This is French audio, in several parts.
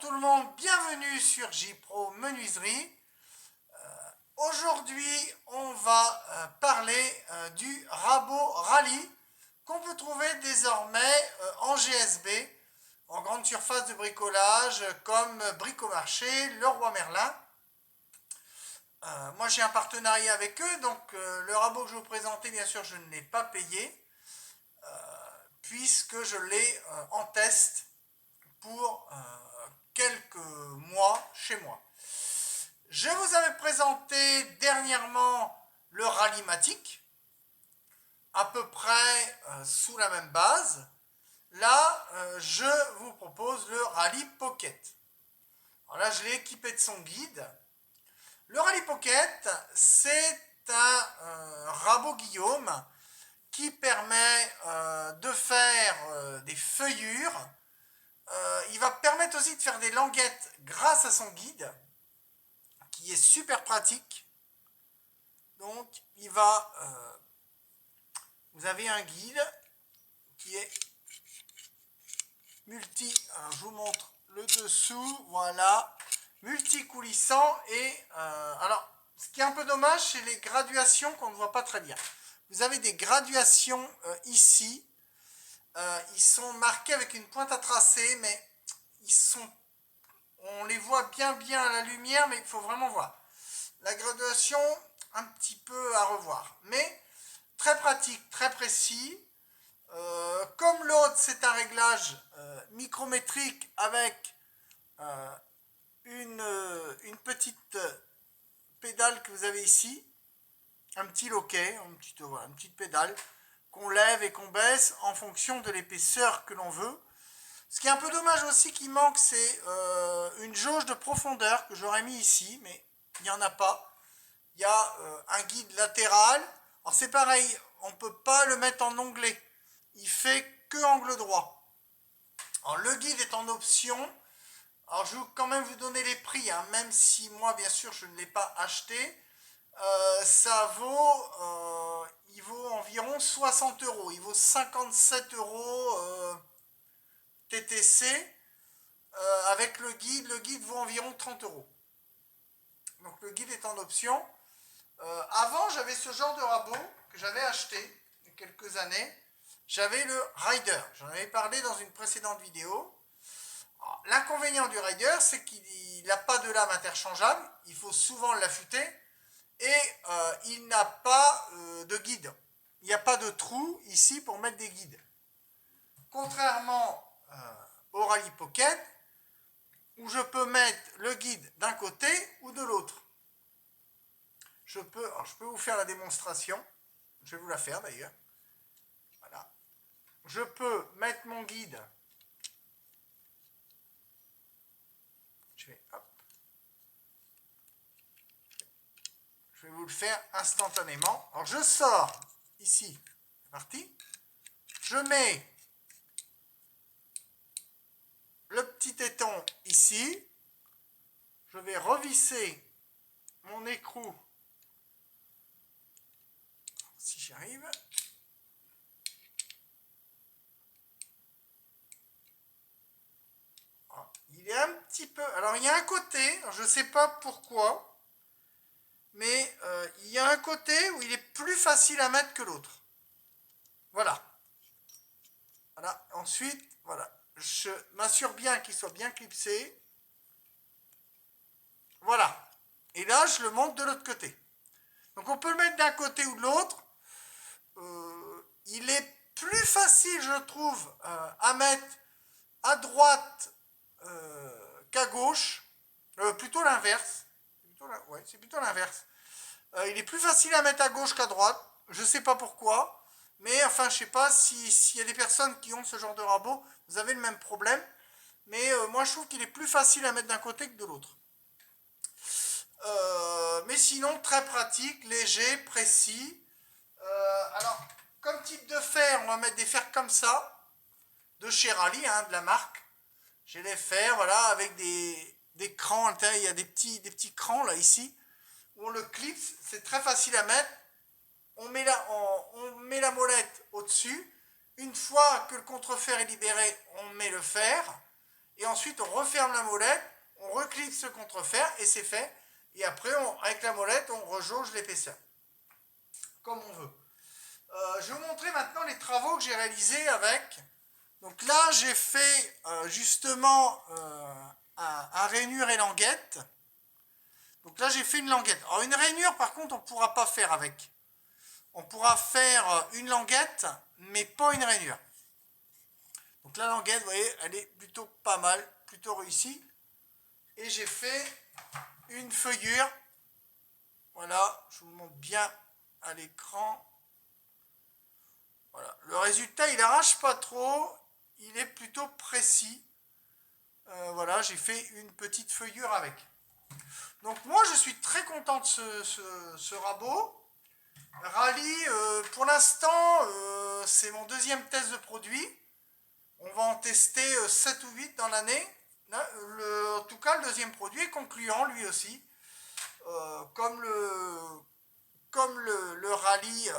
tout le monde, bienvenue sur J-Pro Menuiserie. Aujourd'hui, on va parler du rabot Rallye qu'on peut trouver désormais en GSB, en grande surface de bricolage comme Bricomarché, Leroy Merlin. Moi j'ai un partenariat avec eux, donc le rabot que je vous présentais, bien sûr, je ne l'ai pas payé, puisque je l'ai en test pour quelques mois chez moi. Je vous avais présenté dernièrement le Rallymatic, à peu près sous la même base. Là, je vous propose le Rally Pocket. Alors là, je l'ai équipé de son guide. Le Rally Pocket, c'est un rabot Guillaume qui permet de faire des feuillures. Il va permettre aussi de faire des languettes grâce à son guide, qui est super pratique. Donc, vous avez un guide qui est alors je vous montre le dessous, voilà, multi-coulissant. Et alors, ce qui est un peu dommage, c'est les graduations qu'on ne voit pas très bien. Vous avez des graduations ici. Ils sont marqués avec une pointe à tracer, mais on les voit bien à la lumière, mais il faut vraiment voir. La graduation, un petit peu à revoir. Mais très pratique, très précis. Comme l'autre, c'est un réglage micrométrique avec une petite pédale que vous avez ici. Un petit loquet, une petite pédale qu'on lève et qu'on baisse en fonction de l'épaisseur que l'on veut. Ce qui est un peu dommage aussi qu'il manque, c'est une jauge de profondeur que j'aurais mis ici, mais il n'y en a pas. Il y a un guide latéral. Alors c'est pareil, on ne peut pas le mettre en onglet. Il fait que angle droit. Alors le guide est en option. Alors je vais quand même vous donner les prix, hein, même si moi bien sûr je ne l'ai pas acheté. Il vaut environ 60 euros. Il vaut 57 euros TTC. Avec le guide vaut environ 30 euros. Donc le guide est en option. Avant, j'avais ce genre de rabot que j'avais acheté il y a quelques années. J'avais le Rider. J'en avais parlé dans une précédente vidéo. L'inconvénient du Rider, c'est qu'il n'a pas de lame interchangeable. Il faut souvent l'affûter. Et il n'a pas de guide. Il n'y a pas de trou ici pour mettre des guides. Contrairement au Rally Pocket, où je peux mettre le guide d'un côté ou de l'autre. Je peux vous faire la démonstration. Je vais vous la faire d'ailleurs. Voilà. Je peux mettre mon guide. Je vais vous le faire instantanément. Alors je sors ici. C'est parti. Je mets le petit téton ici. Je vais revisser mon écrou. Si j'y arrive. Il est un petit peu... Alors il y a un côté, je ne sais pas pourquoi, mais il y a un côté où il est plus facile à mettre que l'autre. Voilà. Voilà. Ensuite, voilà. Je m'assure bien qu'il soit bien clipsé. Voilà. Et là, je le monte de l'autre côté. Donc on peut le mettre d'un côté ou de l'autre. Il est plus facile, je trouve, à mettre à droite qu'à gauche. Plutôt l'inverse. Ouais, c'est plutôt l'inverse. Il est plus facile à mettre à gauche qu'à droite. Je ne sais pas pourquoi. Mais enfin, je ne sais pas s'il y a des personnes qui ont ce genre de rabot, vous avez le même problème. Mais moi, je trouve qu'il est plus facile à mettre d'un côté que de l'autre. Mais sinon, très pratique, léger, précis. Alors, comme type de fer, on va mettre des fers comme ça, de chez Rallye, hein, de la marque. J'ai les fers, voilà, avec des crans à l'intérieur. Il y a des petits crans là, ici, où on le clipse. C'est très facile à mettre. On met la molette au-dessus. Une fois que le contrefer est libéré, on met le fer. et ensuite on referme la molette, on reclipse ce contrefer et c'est fait. Et après, avec la molette, on rejauge l'épaisseur, comme on veut. Je vais vous montrer maintenant les travaux que j'ai réalisés avec. Donc là, j'ai fait justement un rainure et languette. Donc là, j'ai fait une languette. Alors une rainure, par contre, on ne pourra pas faire avec. On pourra faire une languette, mais pas une rainure. Donc la languette, vous voyez, elle est plutôt pas mal, plutôt réussie. Et j'ai fait une feuillure. Voilà, je vous montre bien à l'écran. Voilà. Le résultat, il arrache pas trop, il est plutôt précis. Voilà, j'ai fait une petite feuillure avec. Donc moi, je suis très content de ce rabot. Rallye, pour l'instant, c'est mon deuxième test de produit. On va en tester 7 ou 8 dans l'année. En tout cas, le deuxième produit est concluant, lui aussi. Comme le rallye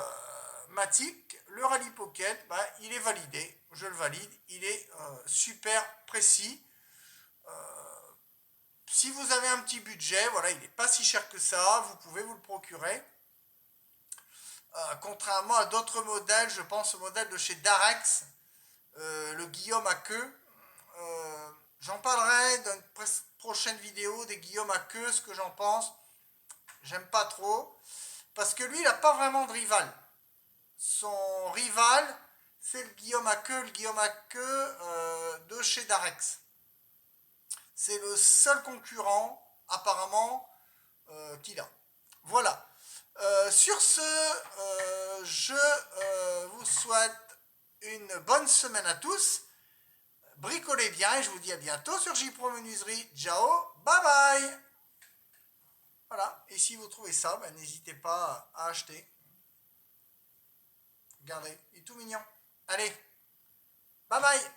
Matic, le rallye Pocket, bah, il est validé, je le valide, il est super précis. Si vous avez un petit budget, voilà, il n'est pas si cher que ça, vous pouvez vous le procurer. Contrairement à d'autres modèles, je pense au modèle de chez Darex, le Guillaume à queue. J'en parlerai dans une prochaine vidéo des Guillaume à queue, ce que j'en pense. J'aime pas trop, parce que lui, il n'a pas vraiment de rival. Son rival, c'est le Guillaume à queue de chez Darex. C'est le seul concurrent, apparemment, qu'il a. Voilà. Sur ce, je vous souhaite une bonne semaine à tous. Bricolez bien et je vous dis à bientôt sur J-Pro Menuiserie. Ciao, bye bye. Voilà, et si vous trouvez ça, ben, n'hésitez pas à acheter. Regardez, il est tout mignon. Allez, bye bye.